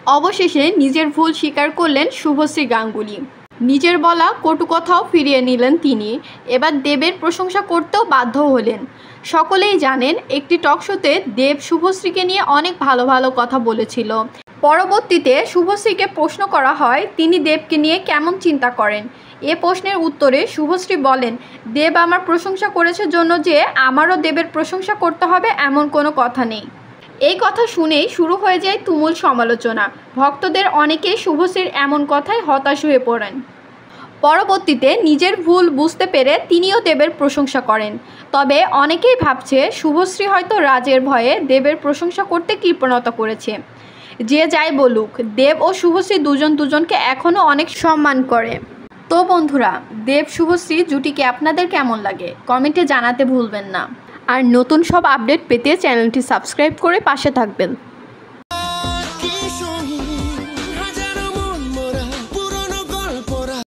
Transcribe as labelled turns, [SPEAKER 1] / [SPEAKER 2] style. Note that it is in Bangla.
[SPEAKER 1] অবশেষে নিজের ভুল স্বীকার করলেন শুভশ্রী গাঙ্গুলী। নিজের বলা কটু কথাও ফিরিয়ে নিলেন তিনি। এবার দেবের প্রশংসা করতেও বাধ্য হলেন। সকলেই জানেন একটি টক শোতে দেব শুভশ্রীকে নিয়ে অনেক ভালো ভালো কথা বলেছিল। পরবর্তীতে শুভশ্রীকে প্রশ্ন করা হয় তিনি দেবকে নিয়ে কেমন চিন্তা করেন। এ প্রশ্নের উত্তরে শুভশ্রী বলেন, দেব আমার প্রশংসা করেছে জন্য যে আমারও দেবের প্রশংসা করতে হবে এমন কোনো কথা নেই। এই কথা শুনেই শুরু হয়ে যায় তুমুল সমালোচনা। ভক্তদের অনেকেই শুভশ্রীর এমন কথায় হতাশ হয়ে পড়েন। পরবর্তীতে নিজের ভুল বুঝতে পেরে তিনিও দেবের প্রশংসা করেন। তবে অনেকেই ভাবছে শুভশ্রী হয়তো রাজের ভয়ে দেবের প্রশংসা করতে কৃপণতা করেছে। যে যাই বলুক, দেব ও শুভশ্রী দুজনকে এখনও অনেক সম্মান করে। তো বন্ধুরা, দেব শুভশ্রী জুটিকে আপনাদের কেমন লাগে কমেন্টে জানাতে ভুলবেন না। আর নতুন সব আপডেট পেতে চ্যানেলটি সাবস্ক্রাইব করে পাশে থাকবেন।